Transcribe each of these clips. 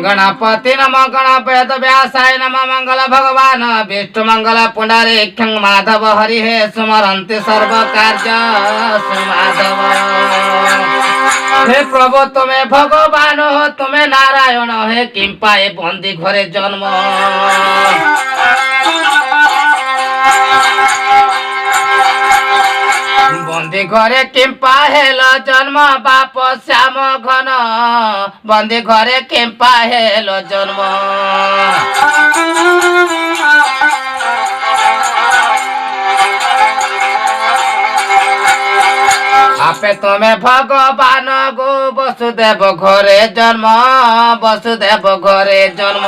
गणपति नम गणपत व्यासाय नम मंगल भगवान विष्णु मंगल पुंडरीक्षं माधव हरि हे स्मरन्ति सर्व कार्य माधव। हे प्रभु तुम्हें भगवान हो तुम्हें नारायण हे किंपा ए बंदी घरे जन्म। बंदी घरे किंपा हेल जन्म बाप श्याम घन बंदी घरे किंपा हेल जन्म। आपे तुम्हें भगवान गो वसुदेव घरे जन्म वसुदेव घरे जन्म।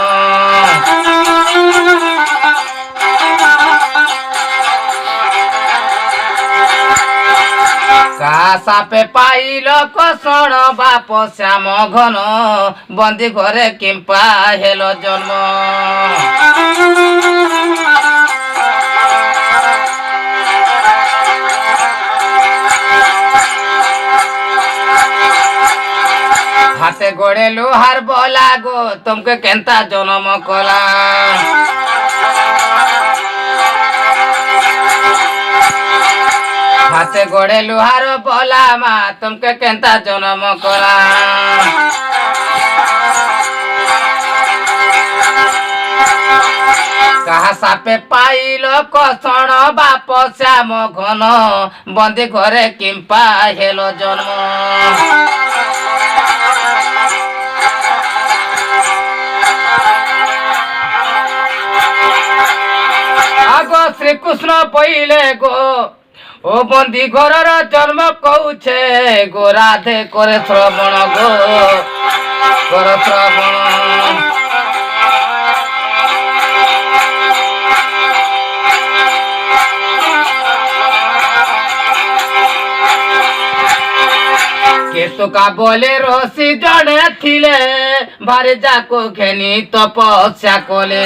सापे पाइल कषण बाप श्याम घन बंदी घरे किंपा हेल जन्म। हाथे गोड़े लुहार बोला गो तुमके केंता जन्म कला। हाथे गोड़े लुहार बोला माँ तुमके केंता जन्म कला। कहा सापे पाइल कषण बाप श्याम घन बंदी घरे किंपा हेल जन्म। आगो श्री कृष्ण पहिले गो ओ बंदी घरर जन्म कौछे गो राधे करे श्रवण गो कर श्रवण। केतु का बोले रोसी जड़े थिले भारे जाको घेनी तपस्या कोले।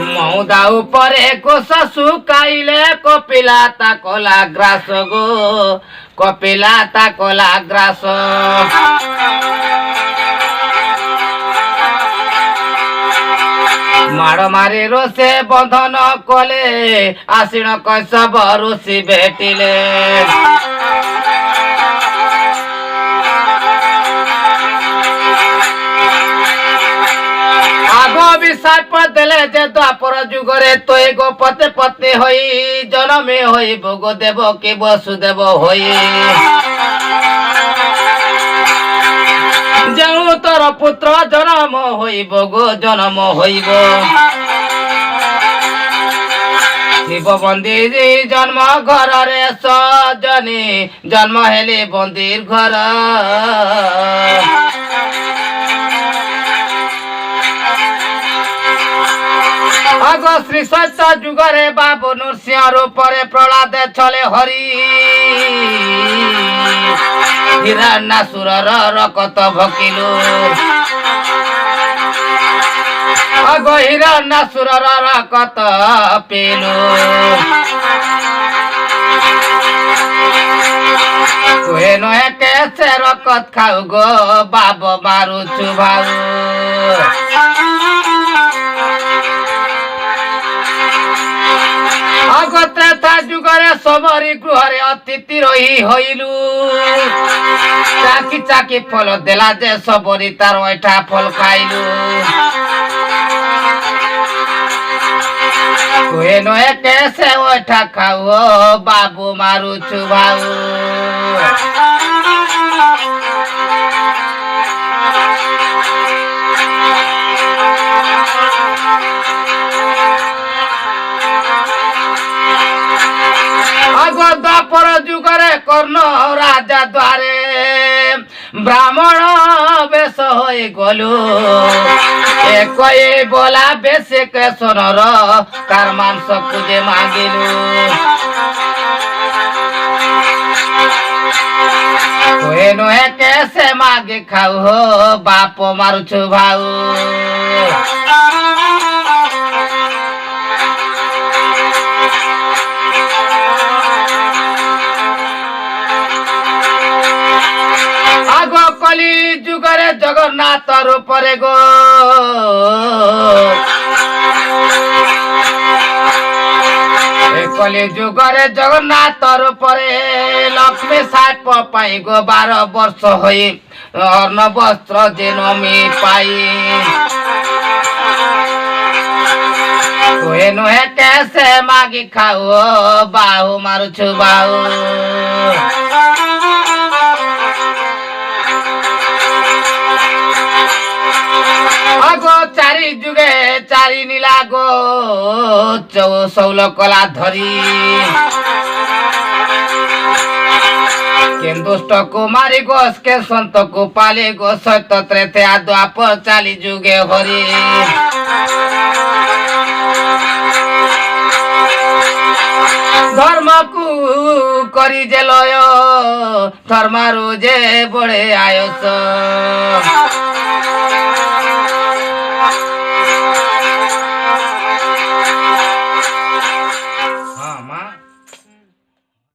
मौदा उपरे गोस सुकाइले कपिला ताकला ग्रास गो कपिला ताकला ग्रास। माड़ मारी रोसे बंधन कले आसीन कैसब ऋषि भेटिले। विशाप देले जे द्वापर जुगरे तो एगो पते पत्नी होई जनमे होई भोग देव के वसुदेव होई। जो तोर पुत्र जन्म होई भोग जन्म होइब। शिव बंदी जन्म घर रे सजनी जन्म हेले बंदीर घर। आगो श्री सत्य जुगरे बाबू नृसिंह रूपरे प्रहलाद छले हरि हिरण्यसुर रकत भकिलु। आगो हिरण्यसुर रकत पेलु। तुहे नहे कैसे रकत खाऊ गो बाब मारू चुभाऊ। अगत्रे था जुगरे सबरी गृहरे अतिथि रही होइलु। चाकी चाकी फल देला जे सबरी तार ऐठा फल खाइलु। तुहे नहे कैसे ऐठा खाऊ बाबू मारू चुभाऊ। द्वापर जुगरे कर्ण राजा द्वारे ब्राह्मण बेश होई गलु। एक बोला बेश के सोनर तार मांस पूजे मांगिलु। तुहे नुहे कैसे मागे खाऊ हो बाप मारुछु भाऊ। জগন্নাথ রূপরে গো কলি যুগরে জগন্নাথ রূপরে লক্ষ্মী সাপ পাই গো 12 বর্ষ হই অর্ণ বস্ত্র যে নমি পাই তুহে নুহে কেসে মাগি খাও বাহু মারুছু বাহু আগো চারি যুগে চারি নীলা গো শৌল কলা ধরি কেন দুষ্ট কুমারী গোসকে সন্ত কুপালি গো সত্য ত্রেতে দ্বাপর চালি যুগে হরি ধর্মকু করি যে লয় ধর্মারু যে বড়ে আয়স